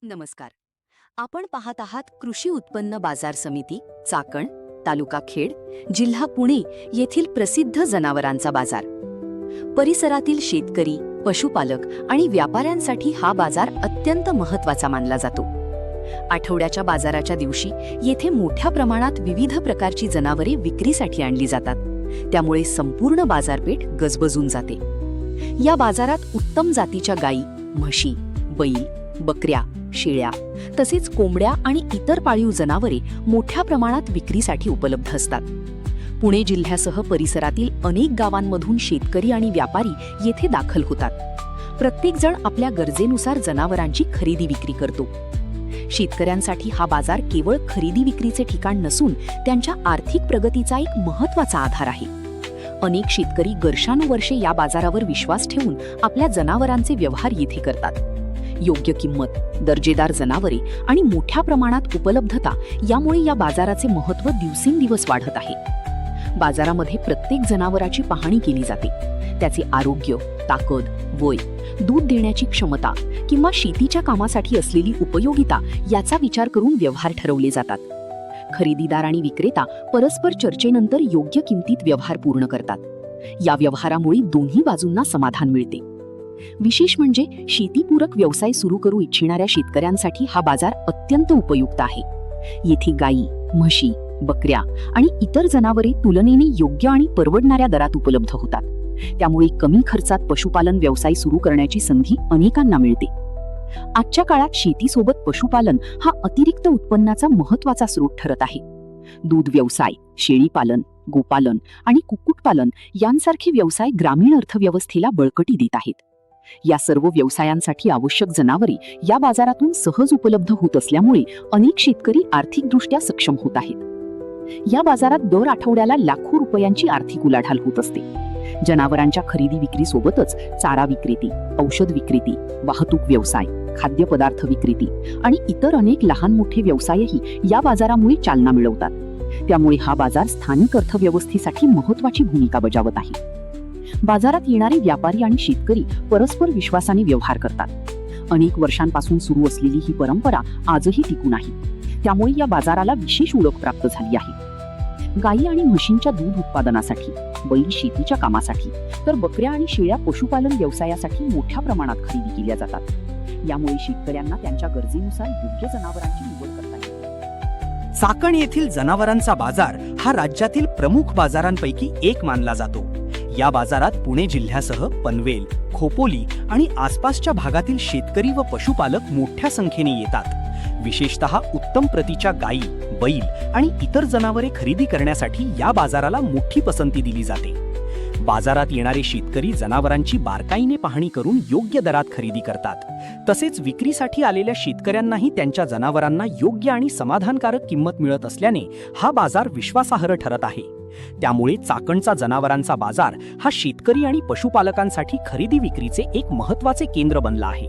नमस्कार. आपण पाहत आहात कृषी उत्पन्न बाजार समिती, चाकण, तालुका खेड, जिल्हा पुणे येथील प्रसिद्ध जनावरांचा बाजार. परिसरातील शेतकरी, पशुपालक आणि व्यापाऱ्यांसाठी हा बाजार अत्यंत महत्त्वाचा मानला जातो. आठवड्याच्या बाजाराच्या दिवशी येथे मोठ्या प्रमाणात विविध प्रकारची जनावरे विक्रीसाठी आणली जातात. त्यामुळे संपूर्ण बाजारपेठ गजबजून जाते. या बाजारात उत्तम जातीच्या गायी, म्हशी, बैल, बकऱ्या, शेळ्या तसेच कोंबड्या आणि इतर पाळीव जनावरे मोठ्या प्रमाणात विक्रीसाठी उपलब्ध असतात. पुणे जिल्ह्यासह परिसरातील अनेक गावांमधून शेतकरी आणि व्यापारी येथे दाखल होतात. प्रत्येक जण आपल्या गरजेनुसार जनावरांची खरेदी विक्री करतो. शेतकऱ्यांसाठी हा बाजार केवळ खरेदी विक्रीचे ठिकाण नसून त्यांच्या आर्थिक प्रगतीचा एक महत्त्वाचा आधार आहे. अनेक शेतकरी वर्षानुवर्षे या बाजारावर विश्वास ठेवून आपल्या जनावरांचे व्यवहार येथे करतात. योग्य किंमत, दर्जेदार जनावरे आणि मोठ्या प्रमाणात उपलब्धता यामुळे या बाजाराचे महत्त्व दिवसेंदिवस वाढत आहे. बाजारामध्ये प्रत्येक जनावराची पाहणी केली जाते. त्याचे आरोग्य, ताकद, वय, दूध देण्याची क्षमता किंवा शेतीच्या कामासाठी असलेली उपयोगिता याचा विचार करून व्यवहार ठरवले जातात. खरेदीदार आणि विक्रेता परस्पर चर्चेनंतर योग्य किमतीत व्यवहार पूर्ण करतात. या व्यवहारामुळे दोन्ही बाजूंना समाधान मिळते. विशेष म्हणजे शेतीपूरक व्यवसाय सुरू करू इच्छिणाऱ्या शेतकऱ्यांसाठी हा बाजार अत्यंत उपयुक्त आहे. येथे गायी, म्हशी, बकऱ्या आणि इतर जनावरे तुलनेने योग्य आणि परवडणाऱ्या दरात उपलब्ध होतात. त्यामुळे कमी खर्चात पशुपालन व्यवसाय सुरू करण्याची संधी अनेकांना मिळते. आजच्या काळात शेतीसोबत पशुपालन हा अतिरिक्त उत्पन्नाचा महत्त्वाचा स्रोत ठरत आहे. दूध व्यवसाय, शेळीपालन, गोपालन आणि कुक्कुटपालन यांसारखे व्यवसाय ग्रामीण अर्थव्यवस्थेला बळकटी देत आहेत. या सर्व व्यवसायांसाठी आवश्यक जनावरे या बाजारातून सहज उपलब्ध होत असल्यामुळे अनेक शेतकरी आर्थिकदृष्ट्या सक्षम होत आहेत. या बाजारात दर आठवड्याला लाखो रुपयांची आर्थिक उलाढाल होत असते. जनावरांच्या खरेदी विक्री सोबतच चारा विक्रेती, औषध विक्रेती, वाहतूक व्यवसाय, खाद्यपदार्थ विक्रेती आणि इतर अनेक लहान मोठे व्यवसायही या बाजारामुळे चालना मिळवतात. त्यामुळे हा बाजार स्थानिक अर्थव्यवस्थेसाठी महत्त्वाची भूमिका बजावत आहे. बाजारात येणारे व्यापारी आणि शेतकरी परस्पर विश्वासाने व्यवहार करतात. अनेक वर्षांपासून सुरू असलेली ही परंपरा आजही टिकून आहे. त्यामुळे या बाजाराला विशेष ओळख प्राप्त झाली आहे. गायी आणि म्हशींच्या दूध उत्पादनासाठी, बैल शेतीच्या कामासाठी, तर बकऱ्या आणि शेळ्या पशुपालन व्यवसायासाठी मोठ्या प्रमाणात खरेदी केल्या जातात. यामुळे शेतकऱ्यांना त्यांच्या गरजेनुसार योग्य जनावरांची निवड करता येते. चाकण येथील जनावरांचा बाजार हा राज्यातील प्रमुख बाजारांपैकी एक मानला जातो. या बाजारात पुणे जिल्ह्यासह पनवेल, खोपोली आणि आसपासच्या भागातील शेतकरी व पशुपालक मोठ्या संख्येने येतात. विशेषतः उत्तम प्रतीच्या गायी, बैल आणि इतर जनावरे खरेदी करण्यासाठी या बाजाराला मोठी पसंती दिली जाते. बाजारात येणारे शेतकरी जनावरांची बारकाईने पाहणी करून योग्य दरात खरेदी करतात. तसेच विक्रीसाठी आलेल्या शेतकऱ्यांनाही त्यांच्या जनावरांना योग्य आणि समाधानकारक किंमत मिळत असल्याने हा बाजार विश्वासार्ह ठरत आहे. त्यामुळे चाकणचा जनावरांचा बाजार हा शेतकरी आणि पशुपालकांसाठी खरेदी विक्रीचे एक महत्त्वाचे केंद्र बनला आहे.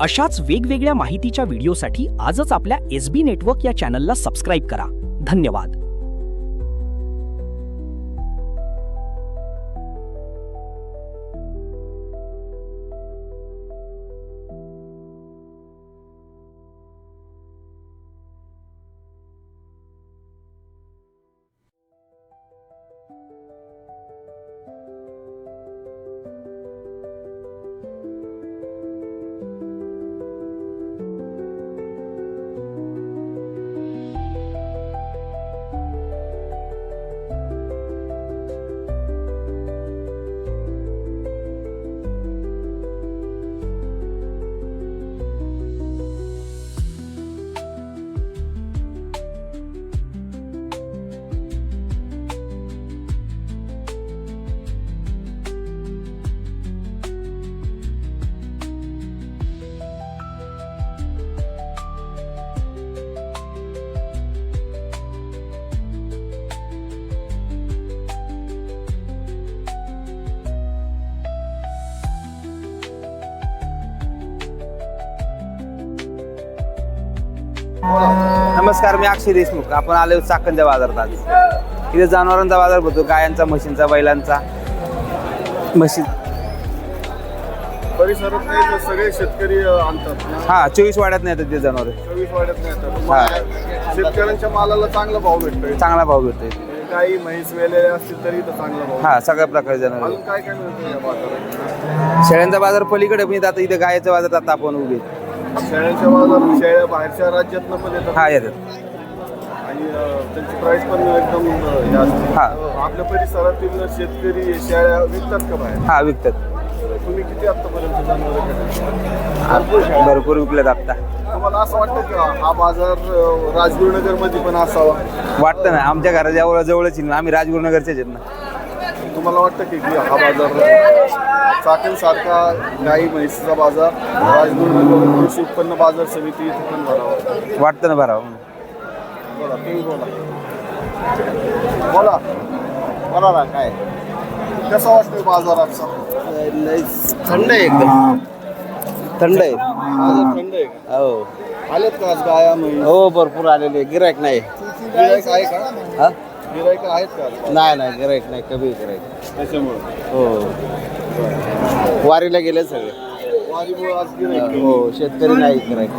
अशाच वेगवेगळ्या माहितीच्या व्हिडिओसाठी आजच आपल्या SB नेटवर्क या चॅनलला सबस्क्राईब करा. धन्यवाद. नमस्कार, मी अक्षय देशमुख. आपण आलो चाकणच्या बाजारात. आज इथे जनावरांचा बाजार भरतो. गायांचा, म्हशींचा, बैलांचा. म्हशी परिसरात नाही तर सगळे शेतकरी आणतात ना. हा 24 वाड्यात नाही येतात ते जनावर 24 वाड्यात नाही येतात. हा. शेतकऱ्यांच्या मालाला चांगला भाव भेटतोय. चांगला भाव भेटतो इथे. गाई म्हैस वेलेले असतील तरी इथं चांगला भाव. हा सगळ्या प्रकारचे जनावर. अजून काय काय मिळतं या बाजारात? शेळ्यांचा बाजार पलीकडे पण आता इथे गायचा बाजार आता आपण उभे शेळ्यांच्या बाजारात शेळ्या बाहेरच्या राज्यातनं पण येतात हा येतात. आणि त्यांची प्राइस पण एकदम हे असते. हा. आपल्या परिसरातील शेतकरी शेळ्या विकतात का बाहेर? हा विकतात. तुम्ही किती आतापर्यंत जनावरं भरपूर विकलेत आता. तुम्हाला असं वाटतं का हा बाजार राजगुरुनगर मध्ये पण असावा? वाटतं ना आमच्या घराच्या जवळच आहे. आम्ही राजगुरुनगरचेच आहेत ना. तुम्हाला वाटतं की हा बाजार चाकणसारखा गाई म्हैसीचा बाजार राजगुरुनगर कृषी उत्पन्न बाजार समिती इथे पण भरावा? वाटतं ना भरावं. बोला तुम्ही बोला बोला ना काय कसं वाटतंय बाजाराचा? थंड आहे एकदम थंड आहे बाजार थंड आहे का? हो आलेत का आज गाया म्हैस? हो भरपूर आलेले गिरायक नाही गिराईक आहे का? हा गिराईक आहेत का आज? नाही गिरायक नाही कमी गिरायक त्याच्यामुळे हो वारीला गेले सगळे वारीमुळे आज गिराईक हो शेतकरी नाही गिरायक